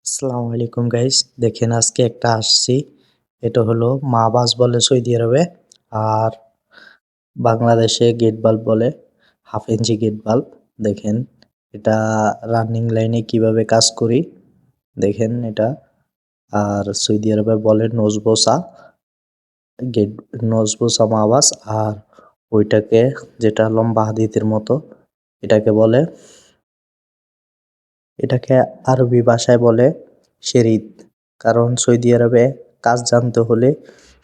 আসসালামু আলাইকুম গাইস, দেখেন আজকে একটা আসছি। এটা হলো মাহবাজ বলে সৌদি আরবে, আর বাংলাদেশে গেট বাল্ব বলে, হাফ ইঞ্চি গেট বাল্ব। দেখেন এটা রানিং লাইনে কিভাবে কাজ করি দেখেন এটা। আর সৌদি আরবে বলে নজবোসা গেট, নজবোসা মাহবাজ। আর ওইটাকে যেটা লম্বা হাদিদের মতো এটাকে আরবি ভাষায় বলে শেরিত। কারণ সৌদি আরবে কাজ জানতে হলে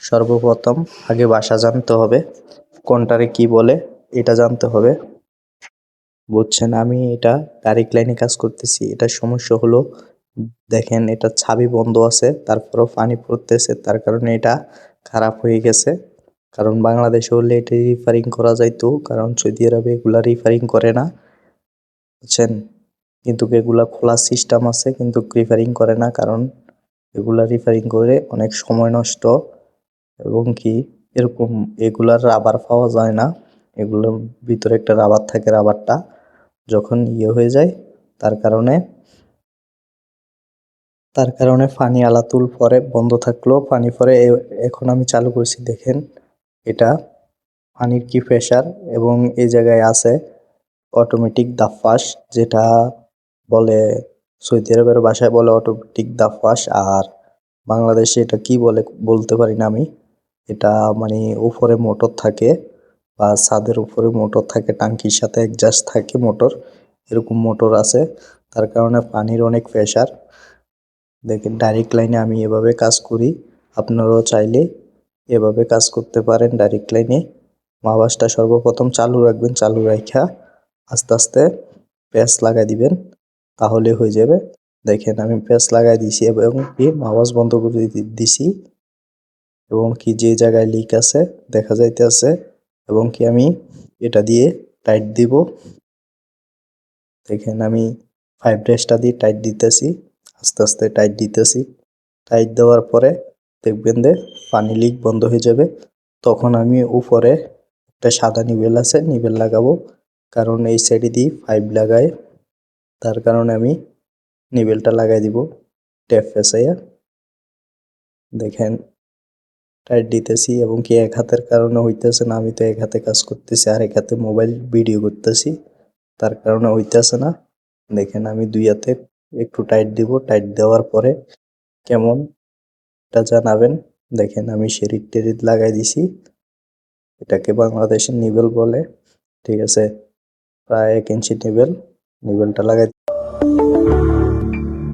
সর্বপ্রথম আগে ভাষা জানতে হবে, কোনটারে কি বলে এটা জানতে হবে, বুঝছেন। আমি এটা ডাইরেক্ট লাইনে কাজ করতেছি। এটার সমস্যা হলো দেখেন এটা চাবি বন্ধ আছে, তারপরেও পানি পড়তেছে, তার কারণে এটা খারাপ হয়ে গেছে। কারণ বাংলাদেশে হলে এটা রিপেয়ারিং করা যাইতো, কারণ সৌদি আরবে এগুলা রিপেয়ারিং করে না, বুঝছেন। কিন্তু এগুলা খোলার সিস্টেম আছে, কিন্তু রিপেয়ারিং করে না, কারণ এগুলা রিপেয়ারিং করে অনেক সময় নষ্ট। এবং কি এরকম এগুলার রাবার পাওয়া যায় না, এগুলোর ভিতরে একটা রাবার থাকে, রাবারটা যখন হয়ে যায় তার কারণে পানি আলাতুল পরে বন্ধ থাকলো, পানি পরে এখন আমি চালু করছি। দেখেন এটা পানির কি প্রেসার, এবং এই জায়গায় আছে অটোমেটিক দাফাস, যেটা বলে সৌদি আরবের ভাষায় বলে অটোমেটিক দাফাস। আর বাংলাদেশে এটা কি বলে বলতে পারি না আমি। এটা মানে উপরে মোটর থাকে, বা ছাদের উপরে মোটর থাকে, টাঙ্কির সাথে অ্যাডজাস্ট থাকে মোটর, এরকম মোটর আছে। তার কারণে পানির অনেক প্রেসার। দেখেন ডাইরেক্ট লাইনে আমি এভাবে কাজ করি, আপনারাও চাইলে এভাবে কাজ করতে পারেন ডাইরেক্ট লাইনে। মাওয়াজটা সর্বপ্রথম চালু রাখবেন, চালু রাখা আস্তে আস্তে প্যাচ লাগাই দিবেন, তাহলে হয়ে যাবে। দেখেন আমি প্যাচ লাগাই দিছি এবং কি মাওয়াজ বন্ধ করে দিছি, এবং কি যে জায়গায় লিক আছে দেখা যাইতেছে, এবং কি আমি এটা দিয়ে টাইট দিব। দেখেন আমি 5 ব্রাশটা দিয়ে টাইট দিতেছি, আস্তে আস্তে টাইট দিতেছি। টাইট দেওয়ার পরে দেখবেন যে পানি লিক বন্ধ হয়ে যাবে। তখন আমি উপরে একটা সাদা নিবেল আছে, নিবেল লাগাবো, কারণ এই সাইডে দিয়ে পাইপ লাগায়, তার কারণে আমি নিবেলটা লাগাই দিব ট্যাপ ফেসাইয়া। দেখেন টাইট দিতেছি, এবং কি এক হাতের কারণে হইতেছে না, আমি তো এক হাতে কাজ করতেছি আর এক হাতে মোবাইল ভিডিও করতেছি, তার কারণে হইতেছে না। দেখেন আমি দুই হাতে একটু টাইট দিব, টাইট দেওয়ার পরে কেমন এটা জানাবেন। দেখেন আমি শেরিট টেরিট লাগাই দিছি, এটাকে বাংলাদেশের নিবেল বলে, ঠিক আছে। প্রায় 1 ইঞ্চি নিবেলটা লাগাই